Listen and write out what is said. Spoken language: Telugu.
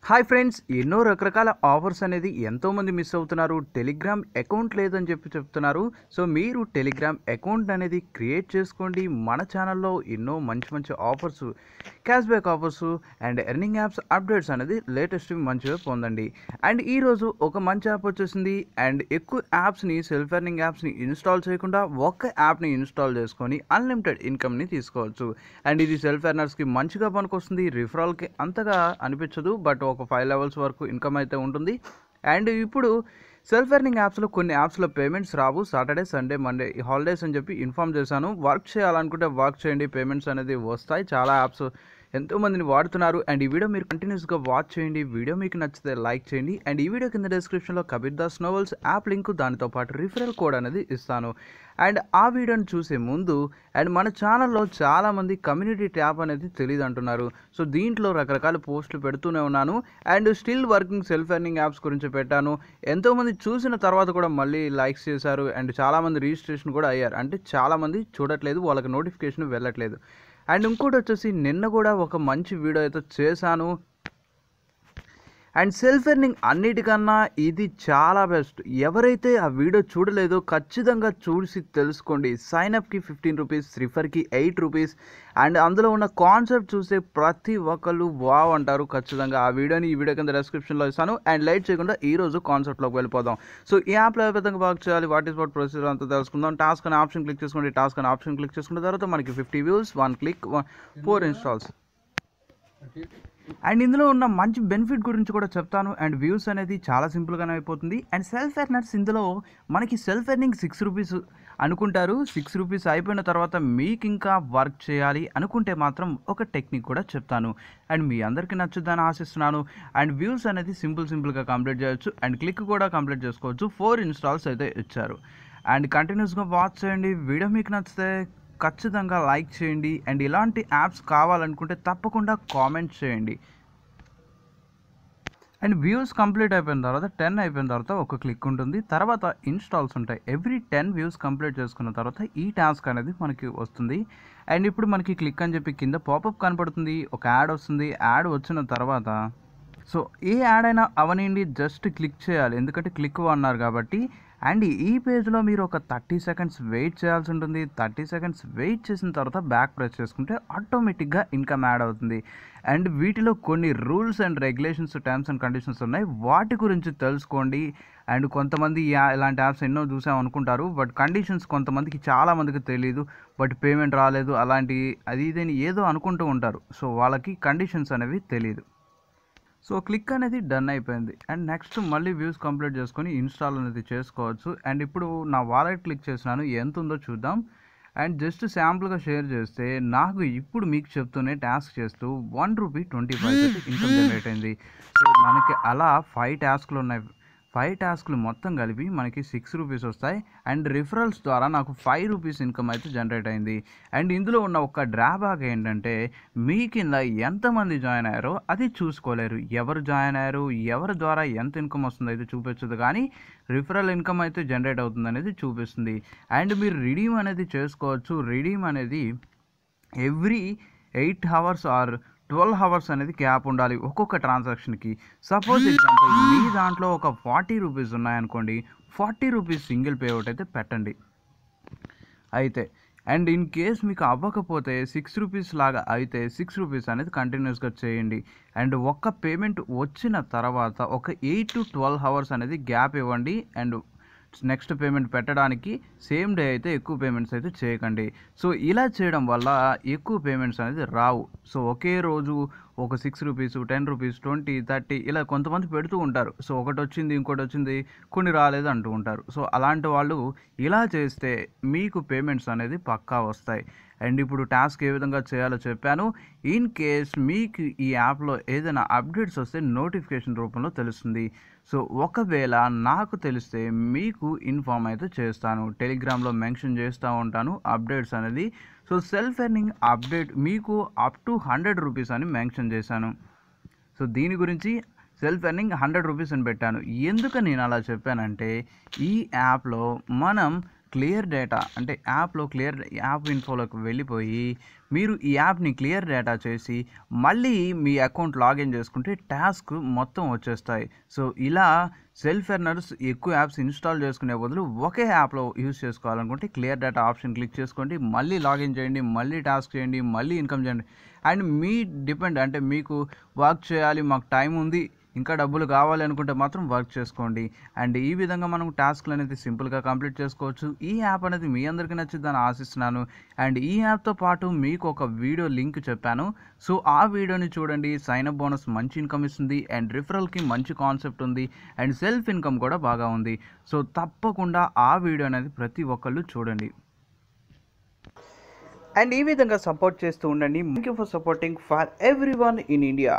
హాయ్ ఫ్రెండ్స్, ఎన్నో రకరకాల ఆఫర్స్ అనేది ఎంతోమంది మిస్ అవుతున్నారు. టెలిగ్రామ్ అకౌంట్ లేదని చెప్తున్నారు. సో మీరు టెలిగ్రామ్ అకౌంట్ అనేది క్రియేట్ చేసుకోండి. మన ఛానల్లో ఎన్నో మంచి మంచి offers, cash back offers and earning apps updates అనేది లేటెస్ట్ మంచిగా పొందండి. అండ్ ఈరోజు ఒక మంచి యాప్ వచ్చేసింది. అండ్ ఎక్కువ యాప్స్ని, సెల్ఫ్ ఎర్నింగ్ యాప్స్ని ఇన్స్టాల్ చేయకుండా ఒక్క యాప్ని ఇన్స్టాల్ చేసుకొని అన్లిమిటెడ్ ఇన్కమ్ని తీసుకోవచ్చు. అండ్ ఇది సెల్ఫ్ ఎర్నర్స్కి మంచిగా పనికొస్తుంది. రిఫరల్కి అంతగా అనిపించదు, బట్ ఒక 5 లెవెల్స్ వరకు ఇన్కమ్ అయితే ఉంటుంది. అండ్ ఇప్పుడు సెల్ఫ్ ఎర్నింగ్ యాప్స్లో కొన్ని యాప్స్లో పేమెంట్స్ రావు. సాటర్డే, సండే, మండే హాలిడేస్ అని చెప్పి ఇన్ఫామ్ చేశాను. వర్క్ చేయాలనుకుంటే వర్క్ చేయండి, పేమెంట్స్ అనేది వస్తాయి. చాలా యాప్స్ ఎంతోమందిని వాడుతున్నారు. అండ్ ఈ వీడియో మీరు కంటిన్యూస్గా వాచ్ చేయండి. వీడియో మీకు నచ్చితే లైక్ చేయండి. అండ్ ఈ వీడియో కింద డిస్క్రిప్షన్లో Kabir Das novels app link, దానితో పాటు రిఫరల్ కోడ్ అనేది ఇస్తాను. అండ్ ఆ వీడియోని చూసే ముందు అండ్ మన ఛానల్లో చాలామంది కమ్యూనిటీ ట్యాబ్ అనేది తెలియదు అంటున్నారు. సో దీంట్లో రకరకాల పోస్టులు పెడుతూనే ఉన్నాను. And still working self earning apps గురించి పెట్టాను. ఎంతోమంది చూసిన తర్వాత కూడా మళ్ళీ లైక్స్ చేశారు. అండ్ చాలామంది రిజిస్ట్రేషన్ కూడా అయ్యారు. అంటే చాలామంది చూడట్లేదు, వాళ్ళకి నోటిఫికేషన్ వెళ్ళట్లేదు. అండ్ ఇంకోటి వచ్చేసి నిన్న కూడా ఒక మంచి వీడియో అయితే చేశాను. అండ్ సెల్ఫ్ ఎర్నింగ్ అన్నిటికన్నా ఇది చాలా బెస్ట్. ఎవరైతే ఆ వీడియో చూడలేదో ఖచ్చితంగా చూసి తెలుసుకోండి. సైన్అప్కి 15 రూపీస్, రిఫర్కి 8 రూపీస్. అండ్ అందులో ఉన్న కాన్సెప్ట్ చూస్తే ప్రతి ఒక్కళ్ళు వావ్ అంటారు. ఖచ్చితంగా ఆ వీడియోని ఈ వీడియో కింద డిస్క్రిప్షన్లో ఇస్తాను. అండ్ లైట్ చేయకుండా ఈరోజు కాన్సెప్ట్లోకి వెళ్ళిపోదాం. సో ఈ యాప్లో ఏ విధంగా వర్క్ చేయాలి, వాట్ ఈస్ వాట్ ప్రొసీజర్ అంతా తెలుసుకుందాం. టాస్క్ అనే ఆప్షన్ క్లిక్ చేసుకోండి. టాస్క్ అనే ఆప్షన్ క్లిక్ చేసుకున్న తర్వాత మనకి 50 వ్యూస్, 1 క్లిక్, 4 ఇన్స్టాల్స్. అండ్ ఇందులో ఉన్న మంచి బెనిఫిట్ గురించి కూడా చెప్తాను. అండ్ వ్యూస్ అనేది చాలా సింపుల్గానే అయిపోతుంది. అండ్ సెల్ఫ్ ఎర్నర్స్ ఇందులో మనకి సెల్ఫ్ ఎర్నింగ్ 6 రూపీస్ అనుకుంటారు. 6 రూపీస్ అయిపోయిన తర్వాత మీకు ఇంకా వర్క్ చేయాలి అనుకుంటే మాత్రం ఒక టెక్నిక్ కూడా చెప్తాను. అండ్ మీ అందరికీ నచ్చుద్దని ఆశిస్తున్నాను. అండ్ వ్యూస్ అనేది సింపుల్గా కంప్లీట్ చేయొచ్చు. అండ్ క్లిక్ కూడా కంప్లీట్ చేసుకోవచ్చు. 4 ఇన్స్టాల్స్ అయితే ఇచ్చారు. అండ్ కంటిన్యూస్గా వాచ్ చేయండి. వీడియో మీకు నచ్చితే ఖచ్చితంగా లైక్ చేయండి. అండ్ ఇలాంటి యాప్స్ కావాలనుకుంటే తప్పకుండా కామెంట్ చేయండి. అండ్ వ్యూస్ కంప్లీట్ అయిపోయిన తర్వాత 10 అయిపోయిన తర్వాత ఒక క్లిక్ ఉంటుంది. తర్వాత ఇన్స్టాల్స్ ఉంటాయి. ఎవ్రీ 10 వ్యూస్ కంప్లీట్ చేసుకున్న తర్వాత ఈ టాస్క్ అనేది మనకి వస్తుంది. అండ్ ఇప్పుడు మనకి క్లిక్ అని చెప్పి కింద పాపప్ కనపడుతుంది. ఒక యాడ్ వస్తుంది. యాడ్ వచ్చిన తర్వాత సో ఏ యాడ్ అయినా అవనండి, జస్ట్ క్లిక్ చేయాలి. ఎందుకంటే క్లిక్ అన్నారు కాబట్టి. అండ్ ఈ పేజ్లో మీరు ఒక 30 సెకండ్స్ వెయిట్ చేయాల్సి ఉంటుంది. 30 సెకండ్స్ వెయిట్ చేసిన తర్వాత బ్యాక్ ప్రెస్ చేసుకుంటే ఆటోమేటిక్గా ఇన్కమ్ యాడ్ అవుతుంది. అండ్ వీటిలో కొన్ని rules and regulations, terms and conditions ఉన్నాయి. వాటి గురించి తెలుసుకోండి. అండ్ కొంతమంది ఇలాంటి యాప్స్ ఎన్నో చూసాం అనుకుంటారు, బట్ కండిషన్స్ కొంతమందికి, చాలామందికి తెలియదు. బట్ పేమెంట్ రాలేదు, అలాంటి అది ఇదని ఏదో అనుకుంటూ ఉంటారు. సో వాళ్ళకి కండిషన్స్ అనేవి తెలియదు. సో క్లిక్ అనేది డన్ అయిపోయింది. అండ్ నెక్స్ట్ మళ్ళీ వ్యూస్ కంప్లీట్ చేసుకొని ఇన్స్టాల్ అనేది చేసుకోవచ్చు. అండ్ ఇప్పుడు నా వాలెట్ క్లిక్ చేసినాను, ఎంత ఉందో చూద్దాం. అండ్ జస్ట్ శాంపుల్గా షేర్ చేస్తే నాకు ఇప్పుడు మీకు చెప్తూనే టాస్క్ చేస్తూ 1 రూపీ 25 ఇన్కమ్ జనరేట్ అయింది. సో మనకి అలా 5 టాస్క్లు ఉన్నాయి. 5 టాస్క్లు మొత్తం కలిపి మనకి 6 రూపీస్ వస్తాయి. అండ్ రిఫరల్స్ ద్వారా నాకు 5 రూపీస్ ఇన్కమ్ అయితే జనరేట్ అయింది. అండ్ ఇందులో ఉన్న ఒక డ్రాబ్యాక్ ఏంటంటే మీ కింద ఎంతమంది జాయిన్ అయ్యారో అది చూసుకోలేరు. ఎవరు జాయిన్ అయ్యారు, ఎవరి ద్వారా ఎంత ఇన్కమ్ వస్తుందో అయితే చూపించదు, కానీ రిఫరల్ ఇన్కమ్ అయితే జనరేట్ అవుతుంది అనేది చూపిస్తుంది. అండ్ మీరు రిడీమ్ అనేది చేసుకోవచ్చు. రిడీమ్ అనేది ఎవ్రీ 8 అవర్స్ ఆర్ 12 అవర్స్ అనేది క్యాప్ ఉండాలి ఒక్కొక్క ట్రాన్సాక్షన్కి. సపోజ్ ఎగ్జాంపుల్ మీ దాంట్లో ఒక 40 రూపీస్ ఉన్నాయనుకోండి, 40 రూపీస్ సింగిల్ పే అవుట్ అయితే పెట్టండి అయితే. అండ్ ఇన్ కేస్ మీకు అవ్వకపోతే 6 రూపీస్ లాగా అయితే 6 రూపీస్ అనేది కంటిన్యూస్గా చేయండి. అండ్ ఒక్క పేమెంట్ వచ్చిన తర్వాత ఒక 8 to 12 అవర్స్ అనేది గ్యాప్ ఇవ్వండి. అండ్ నెక్స్ట్ పేమెంట్ పెట్టడానికి సేమ్ డే అయితే ఎక్కువ పేమెంట్స్ అయితే చేయకండి. సో ఇలా చేయడం వల్ల ఎక్కువ పేమెంట్స్ అనేది రావు. సో ఒకే రోజు ఒక 6 రూపీస్, 10 రూపీస్, 20, 30 ఇలా కొంతమంది పెడుతూ ఉంటారు. సో ఒకటి వచ్చింది, ఇంకోటి వచ్చింది, కొన్ని రాలేదు అంటూ ఉంటారు. సో అలాంటి వాళ్ళు ఇలా చేస్తే మీకు పేమెంట్స్ అనేది పక్కా వస్తాయి. అండ్ ఇప్పుడు టాస్క్ ఏ విధంగా చేయాలో చెప్పాను. ఇన్ కేస్ మీకు ఈ యాప్లో ఏదైనా అప్డేట్స్ వస్తే నోటిఫికేషన్ రూపంలో తెలుస్తుంది. సో ఒకవేళ నాకు తెలిస్తే మీకు ఇన్ఫామ్ అయితే చేస్తాను. టెలిగ్రామ్లో మెన్షన్ చేస్తూ ఉంటాను అప్డేట్స్ అనేది. సో సెల్ఫ్ ఎర్నింగ్ అప్డేట్ మీకు అప్ టు 100 రూపీస్ అని మెన్షన్ చేశాను. సో దీని గురించి సెల్ఫ్ ఎర్నింగ్ 100 రూపీస్ అని పెట్టాను. ఎందుకు నేను అలా చెప్పానంటే ఈ యాప్లో మనం క్లియర్ డేటా అంటే యాప్ ఇన్ఫోలోకి వెళ్ళిపోయి మీరు ఈ యాప్ని క్లియర్ డేటా చేసి మళ్ళీ మీ అకౌంట్ లాగిన్ చేసుకుంటే టాస్క్ మొత్తం వచ్చేస్తాయి. సో ఇలా సెల్ఫ్ ఎర్నర్స్ ఎక్కువ యాప్స్ ఇన్స్టాల్ చేసుకునే బదులు ఒకే యాప్లో యూజ్ చేసుకోవాలనుకుంటే క్లియర్ డేటా ఆప్షన్ క్లిక్ చేసుకోండి, మళ్ళీ లాగిన్ చేయండి, మళ్ళీ టాస్క్ చేయండి, మళ్ళీ ఇన్కమ్ చేయండి. అండ్ మీ డిపెండ్ అంటే మీకు వర్క్ చేయాలి, మాకు టైం ఉంది, ఇంకా డబ్బులు కావాలి అనుకుంటే మాత్రం వర్క్ చేసుకోండి. అండ్ ఈ విధంగా మనం టాస్క్లు అనేది సింపుల్గా కంప్లీట్ చేసుకోవచ్చు. ఈ యాప్ అనేది మీ అందరికీ నచ్చుద్దని ఆశిస్తున్నాను. అండ్ ఈ యాప్తో పాటు మీకు ఒక వీడియో లింక్ చెప్పాను, సో ఆ వీడియోని చూడండి. సైన్ అప్ బోనస్ మంచి ఇన్కమ్ ఇస్తుంది అండ్ రిఫరల్కి మంచి కాన్సెప్ట్ ఉంది అండ్ సెల్ఫ్ ఇన్కమ్ కూడా బాగా ఉంది. సో తప్పకుండా ఆ వీడియో అనేది ప్రతి ఒక్కళ్ళు చూడండి. అండ్ ఈ విధంగా సపోర్ట్ చేస్తూ ఉండండి. Thank you for supporting for everyone in India.